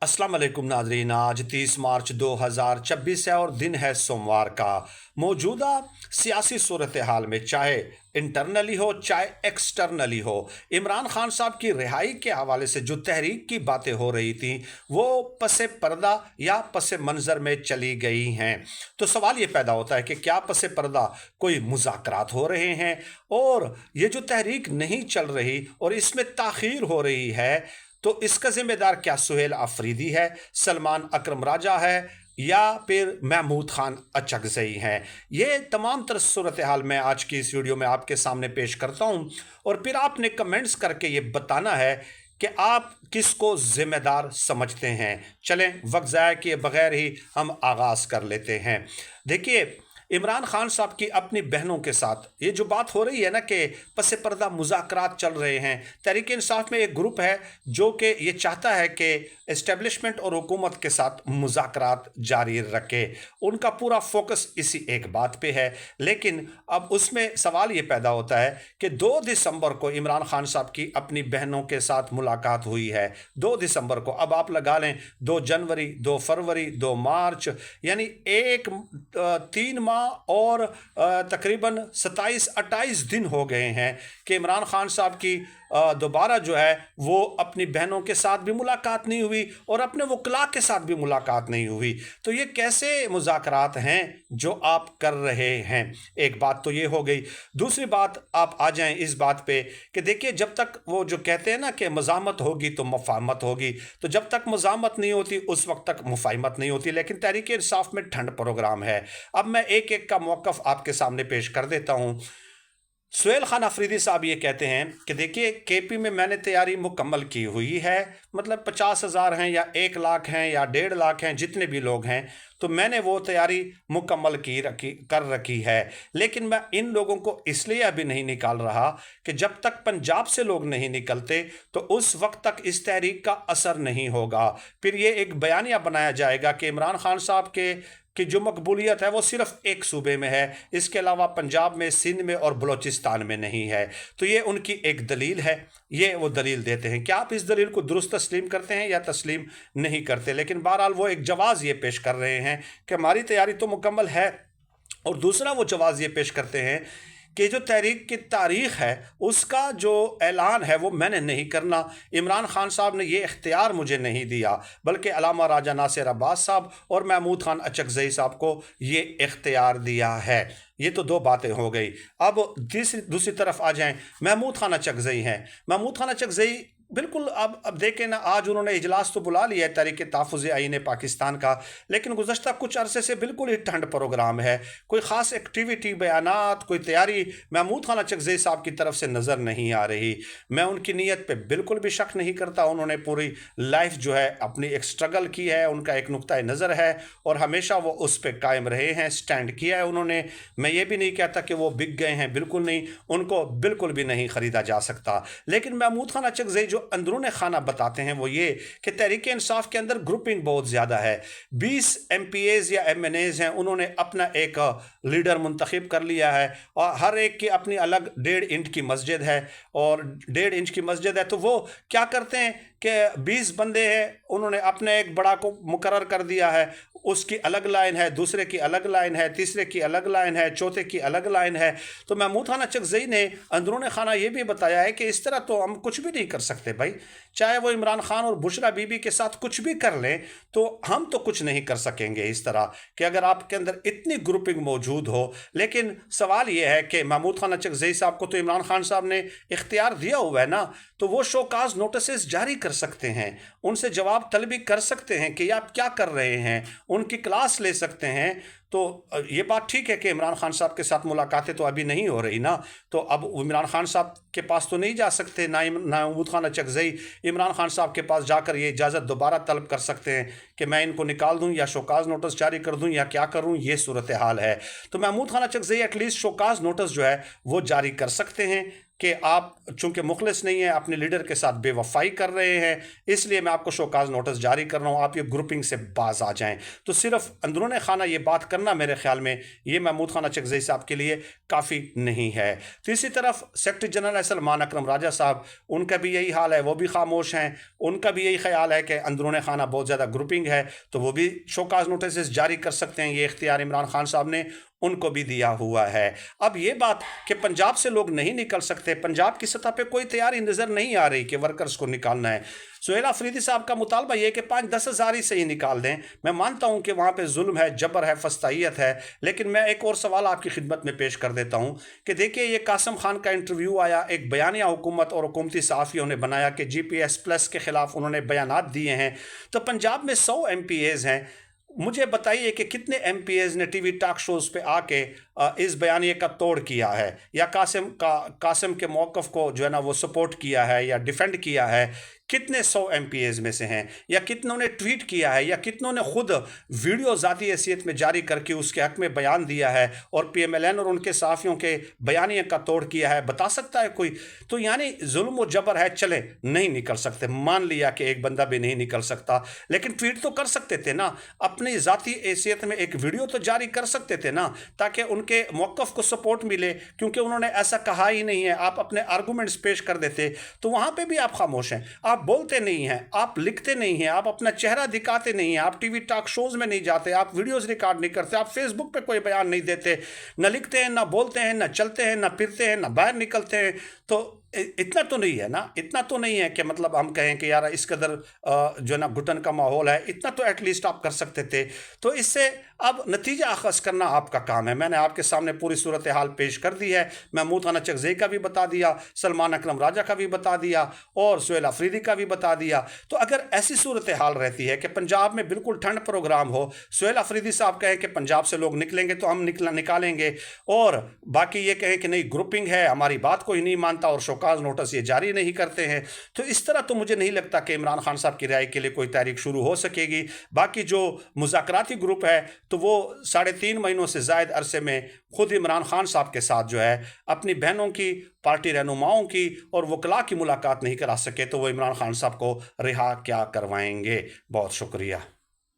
अस्सलाम वालेकुम नाजरीन। आज 30 मार्च 2026 है और दिन है सोमवार का। मौजूदा सियासी सूरत हाल में चाहे इंटरनली हो चाहे एक्सटर्नली हो, इमरान खान साहब की रिहाई के हवाले से जो तहरीक की बातें हो रही थी वो पसे पर्दा या पसे मंजर में चली गई हैं। तो सवाल ये पैदा होता है कि क्या पसे पर्दा कोई मुज़ाकरात हो रहे हैं और ये जो तहरीक नहीं चल रही और इसमें ताख़ीर हो रही है, तो इसका जिम्मेदार क्या सुहेल अफरीदी है, सलमान अकरम राजा है या फिर महमूद खान अचकजई हैं। ये तमाम तरह सूरत हाल मैं आज की इस वीडियो में आपके सामने पेश करता हूँ और फिर आपने कमेंट्स करके ये बताना है कि आप किसको जिम्मेदार समझते हैं। चलें वक्त ज़ाया किए बगैर ही हम आगाज़ कर लेते हैं। देखिए, इमरान खान साहब की अपनी बहनों के साथ ये जो बात हो रही है ना कि पसे पर्दा मुज़ाकरात चल रहे हैं। तहरीक इंसाफ में एक ग्रुप है जो कि ये चाहता है कि इस्टेब्लिशमेंट और हुकूमत के साथ मुज़ाकरात जारी रखे। उनका पूरा फोकस इसी एक बात पे है। लेकिन अब उसमें सवाल ये पैदा होता है कि 2 दिसंबर को इमरान खान साहब की अपनी बहनों के साथ मुलाकात हुई है। 2 दिसंबर को, अब आप लगा लें 2 जनवरी, 2 फरवरी, 2 मार्च, यानी 3 माह और तकरीबन 27-28 दिन हो गए हैं कि इमरान खान साहब की दोबारा जो है वो अपनी बहनों के साथ भी मुलाकात नहीं हुई और अपने वकला के साथ भी मुलाकात नहीं हुई। तो ये कैसे मुज़ाकरात हैं जो आप कर रहे हैं? एक बात तो ये हो गई। दूसरी बात, आप आ जाएं इस बात पे कि देखिए, जब तक वो जो कहते हैं ना कि मज़ामत होगी तो मुफ़ाहमत होगी, तो जब तक मज़ामत नहीं होती उस वक्त तक मुफ़ाहमत नहीं होती। लेकिन तहरीक इंसाफ में ठंड प्रोग्राम है। अब मैं एक एक का मौक़िफ़ आपके सामने पेश कर देता हूँ। सुहेल खान अफरीदी साहब ये कहते हैं कि देखिए, केपी में मैंने तैयारी मुकम्मल की हुई है, मतलब 50,000 हैं या 1 लाख हैं या 1.5 लाख हैं, जितने भी लोग हैं, तो मैंने वो तैयारी मुकम्मल कर रखी है। लेकिन मैं इन लोगों को इसलिए अभी नहीं निकाल रहा कि जब तक पंजाब से लोग नहीं निकलते तो उस वक्त तक इस तहरीक का असर नहीं होगा। फिर ये एक बयानिया बनाया जाएगा कि इमरान खान साहब के कि जो मकबूलियत है वो सिर्फ एक सूबे में है, इसके अलावा पंजाब में, सिंध में और बलूचिस्तान में नहीं है। तो ये उनकी एक दलील है, ये वो दलील देते हैं। क्या आप इस दलील को दुरुस्त तस्लीम करते हैं या तस्लीम नहीं करते? लेकिन बहरहाल वो एक जवाज़ ये पेश कर रहे हैं कि हमारी तैयारी तो मुकम्मल है। और दूसरा वो जवाज़ ये पेश करते हैं कि जो तहरीक की तारीख़ है उसका जो ऐलान है वो मैंने नहीं करना। इमरान खान साहब ने ये इख्तियार मुझे नहीं दिया, बल्कि अल्लामा राजा नासिर अब्बास साहब और महमूद खान अचकजई साहब को ये इख्तियार दिया है। ये तो 2 बातें हो गई। अब दूसरी तरफ आ जाएं, महमूद खान अचकजई हैं। महमूद खान अचकजई बिल्कुल, अब देखें ना, आज उन्होंने इजलास तो बुला लिया है तहरीक तहफ़्फ़ुज़ आईन पाकिस्तान का, लेकिन गुज़श्ता कुछ अरसे से बिल्कुल ही ठंड प्रोग्राम है। कोई ख़ास एक्टिविटी, बयानात, कोई तैयारी महमूद खान अचकजई साहब की तरफ से नज़र नहीं आ रही। मैं उनकी नीयत पे बिल्कुल भी शक नहीं करता। उन्होंने पूरी लाइफ जो है अपनी एक स्ट्रगल की है, उनका एक नुक्ता नज़र है और हमेशा वो उस पर कायम रहे हैं, स्टैंड किया है उन्होंने। मैं ये भी नहीं कहता कि वो बिक गए हैं, बिल्कुल नहीं, उनको बिल्कुल भी नहीं ख़रीदा जा सकता। लेकिन महमूद खान अचकजई जो अंदरून खाना बताते हैं वो ये कि तहरीक इंसाफ के अंदर ग्रुपिंग बहुत ज़्यादा है। 20 MPAs या MNAs हैं, उन्होंने अपना एक लीडर मुंतखब कर लिया है और हर एक की अपनी अलग 1.5 इंच की मस्जिद है। और 1.5 इंच की मस्जिद है तो वो क्या करते हैं कि 20 बंदे हैं, उन्होंने अपने एक बड़ा को मुकर्रर कर दिया है, उसकी अलग लाइन है, दूसरे की अलग लाइन है, तीसरे की अलग लाइन है, चौथे की अलग लाइन है। तो महमूद खान अचकजई ने अंदरून खाना ये भी बताया है कि इस तरह तो हम कुछ भी नहीं कर सकते भाई, चाहे वो इमरान खान और बुशरा बीबी के साथ कुछ भी कर लें तो हम तो कुछ नहीं कर सकेंगे इस तरह कि अगर आपके अंदर इतनी ग्रुपिंग मौजूद हो। लेकिन सवाल ये है कि महमूद खान अचकजई साहब को तो इमरान खान साहब ने इख्तियार दिया हुआ है ना, तो वो शोकाज नोटिस जारी कर सकते हैं, उनसे जवाब तलबी कर सकते हैं कि आप क्या कर रहे हैं, उनकी क्लास ले सकते हैं। तो ये बात ठीक है कि इमरान खान साहब के साथ मुलाकातें तो अभी नहीं हो रही ना, तो अब इमरान खान साहब के पास तो नहीं जा सकते, ना महमूद खान अचकजई इमरान खान साहब के पास जाकर ये इजाज़त दोबारा तलब कर सकते हैं कि मैं इनको निकाल दूं या शोकाज नोटिस जारी कर दूं या क्या करूं, ये सूरत हाल है। तो Mahmood Khan Achakzai at least show cause notice जो है वो जारी कर सकते हैं कि आप चूंकि मुखलिस नहीं है, अपने लीडर के साथ बेवफाई कर रहे हैं, इसलिए मैं आपको शोकाज नोटिस जारी कर रहा हूं, आप ये ग्रुपिंग से बाज आ जाएं। तो सिर्फ अंदरूनी खाना ये बात करना मेरे ख्याल में ये महमूद खान अचकज़ई साहब के लिए काफ़ी नहीं है। तीसरी तरफ सेक्रेटरी जनरल सलमान अकरम राजा साहब, उनका भी यही हाल है, वो भी खामोश हैं। उनका भी यही ख्याल है कि अंदरूनी खाना बहुत ज़्यादा ग्रुपिंग है, तो वो भी शोकाज नोटिस जारी कर सकते हैं। ये इख्तियार इमरान खान साहब ने उनको भी दिया हुआ है। अब ये बात कि पंजाब से लोग नहीं निकल सकते, पंजाब की सतह पे कोई तैयारी नज़र नहीं आ रही कि वर्कर्स को निकालना है। सुहेल अफरीदी साहब का मुतालबा ये कि 5-10 हज़ार ही सही निकाल दें। मैं मानता हूँ कि वहाँ पे जुल्म है, जबर है, फस्तायत है, लेकिन मैं एक और सवाल आपकी खिदमत में पेश कर देता हूँ कि देखिए, ये कासिम खान का इंटरव्यू आया, एक बयानिया हुकूमत और हुकूमती सहाफ़ियों ने बनाया कि GPS+ के ख़िलाफ़ उन्होंने बयानात दिए हैं। तो पंजाब में 100 MPAs हैं। मुझे बताइए कि कितने MPAs ने टीवी टॉक शोज़ पे आके इस बयानिए का तोड़ किया है, या कासिम के मौक़िफ़ को जो है ना वो सपोर्ट किया है या डिफेंड किया है। कितने 100 MPAs में से हैं, या कितनों ने ट्वीट किया है, या कितनों ने खुद वीडियो ज़ाती हैसियत में जारी करके उसके हक़ में बयान दिया है और PMLN और उनके सहाफ़ियों के बयानिए का तोड़ किया है? बता सकता है कोई? तो यानी जुल्म और जबर है, चले नहीं निकल सकते, मान लिया कि एक बंदा भी नहीं निकल सकता, लेकिन ट्वीट तो कर सकते थे ना, अपनी ज़ाती हैसियत में एक वीडियो तो जारी कर सकते थे ना, ताकि उनके मौक़िफ़ को सपोर्ट मिले, क्योंकि उन्होंने ऐसा कहा ही नहीं है। आप अपने आर्गूमेंट्स पेश कर देते, तो वहाँ पे भी आप खामोश हैं, आप बोलते नहीं हैं, आप लिखते नहीं हैं, आप अपना चेहरा दिखाते नहीं हैं, आप टीवी टॉक शोज़ में नहीं जाते, आप वीडियोज़ रिकॉर्ड नहीं करते, आप फेसबुक पे कोई बयान नहीं देते, न लिखते हैं, न बोलते हैं, न चलते हैं, न फिरते हैं, न बाहर निकलते हैं। तो इतना तो नहीं है ना, इतना तो नहीं है कि मतलब हम कहें कि यार इस कदर जो है ना घुटन का माहौल है, इतना तो एटलीस्ट आप कर सकते थे। तो इससे अब नतीजा अखज़ करना आपका काम है। मैंने आपके सामने पूरी सूरत हाल पेश कर दी है। महमूद खान अचकज़ई का भी बता दिया, सलमान अकरम राजा का भी बता दिया, और सुहेल अफरीदी का भी बता दिया। तो अगर ऐसी सूरत हाल रहती है कि पंजाब में बिल्कुल ठंड प्रोग्राम हो, सुहेल अफरीदी साहब कहें कि पंजाब से लोग निकलेंगे तो हम निकालेंगे, और बाकी ये कहें कि नहीं ग्रुपिंग है, हमारी बात कोई नहीं मानता, और शोकाज नोटिस ये जारी नहीं करते हैं, तो इस तरह तो मुझे नहीं लगता कि इमरान खान साहब की रिहाई के लिए कोई तारीख शुरू हो सकेगी। बाकी जो मुज़ाकराती ग्रुप है, तो वो 3.5 महीनों से ज़ायद अरसे में खुद इमरान खान साहब के साथ जो है अपनी बहनों की, पार्टी रहनुमाओं की और वकला की मुलाकात नहीं करा सके, तो वो इमरान खान साहब को रिहा क्या करवाएंगे। बहुत शुक्रिया।